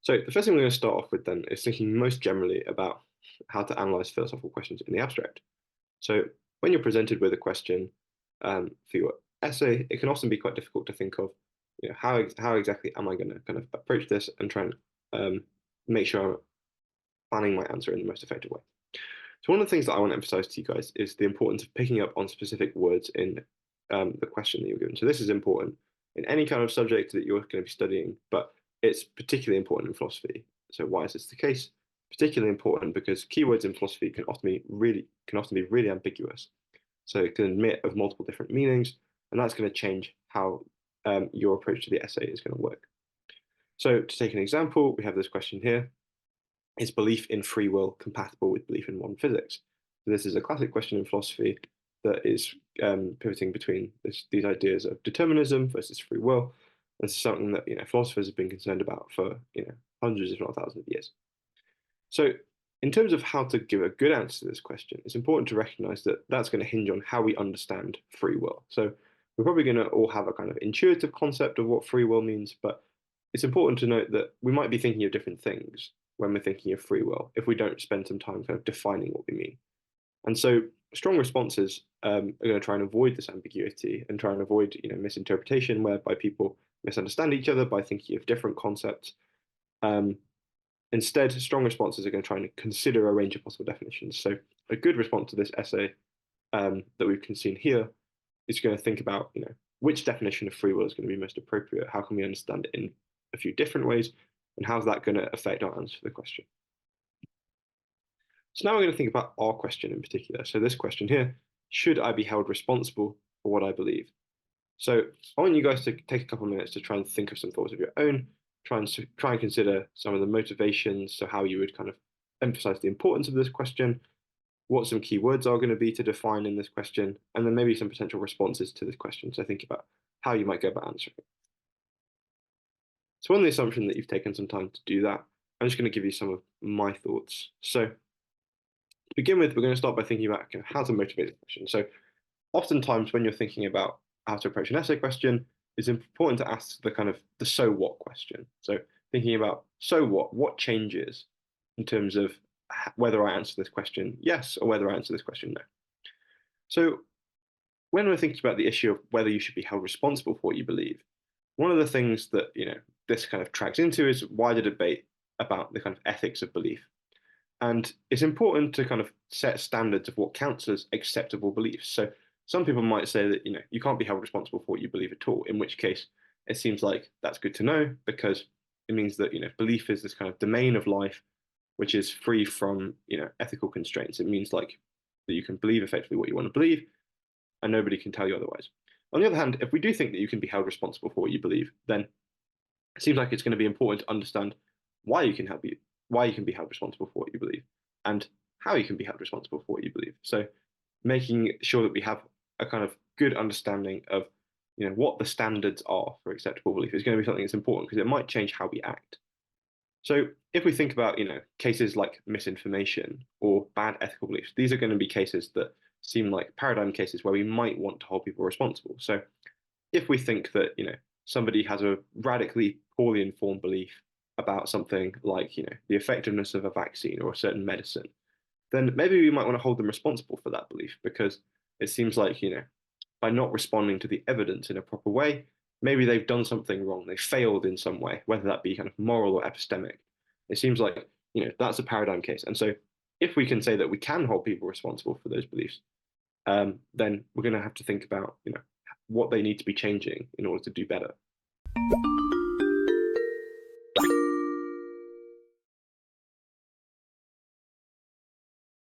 So the first thing we're going to start off with then is thinking most generally about how to analyze philosophical questions in the abstract. So when you're presented with a question for your essay, it can often be quite difficult to think of, how exactly am I going to kind of approach this and try and make sure I'm planning my answer in the most effective way. So one of the things that I want to emphasize to you guys is the importance of picking up on specific words in the question that you're given. So this is important in any kind of subject that you're going to be studying, but it's particularly important in philosophy. So why is this the case? Particularly important because keywords in philosophy can often be really ambiguous. So it can admit of multiple different meanings, and that's going to change how your approach to the essay is going to work. So to take an example, we have this question here. Is belief in free will compatible with belief in modern physics? So this is a classic question in philosophy that is pivoting between these ideas of determinism versus free will. This is something that philosophers have been concerned about for hundreds, if not thousands of years. So in terms of how to give a good answer to this question, it's important to recognize that that's going to hinge on how we understand free will. So we're probably going to all have a kind of intuitive concept of what free will means, but it's important to note that we might be thinking of different things when we're thinking of free will if we don't spend some time kind of defining what we mean. And so strong responses are going to try and avoid this ambiguity and try and avoid misinterpretation whereby people misunderstand each other by thinking of different concepts. Instead, strong responses are going to try and consider a range of possible definitions. So a good response to this essay that we've seen here is going to think about which definition of free will is going to be most appropriate. How can we understand it in a few different ways? And how's that going to affect our answer to the question? So now we're going to think about our question in particular. So this question here, should I be held responsible for what I believe? So I want you guys to take a couple of minutes to try and think of some thoughts of your own, try and consider some of the motivations, so how you would kind of emphasize the importance of this question, what some key words are going to be to define in this question, and then maybe some potential responses to this question. So think about how you might go about answering it. So on the assumption that you've taken some time to do that, I'm just going to give you some of my thoughts. So to begin with, we're going to start by thinking about how to motivate the question. So oftentimes when you're thinking about how to approach an essay question, it's important to ask the so what question. So thinking about so what changes in terms of whether I answer this question yes or whether I answer this question no. So when we're thinking about the issue of whether you should be held responsible for what you believe, one of the things that this kind of tracks into is wider debate about the kind of ethics of belief. And it's important to kind of set standards of what counts as acceptable beliefs. So some people might say that you can't be held responsible for what you believe at all, in which case it seems like that's good to know because it means that belief is this kind of domain of life which is free from ethical constraints. It means like that you can believe effectively what you want to believe and nobody can tell you otherwise. On the other hand, if we do think that you can be held responsible for what you believe, then it seems like it's going to be important to understand why you can be held responsible for what you believe and how you can be held responsible for what you believe. So making sure that we have a kind of good understanding of what the standards are for acceptable belief is going to be something that's important because it might change how we act. So if we think about cases like misinformation or bad ethical beliefs, these are going to be cases that seem like paradigm cases where we might want to hold people responsible. So if we think that somebody has a radically poorly informed belief about something like the effectiveness of a vaccine or a certain medicine, then maybe we might want to hold them responsible for that belief because it seems like by not responding to the evidence in a proper way, maybe they've done something wrong, they failed in some way, whether that be kind of moral or epistemic. It seems like that's a paradigm case. And so if we can say that we can hold people responsible for those beliefs, then we're going to have to think about what they need to be changing in order to do better.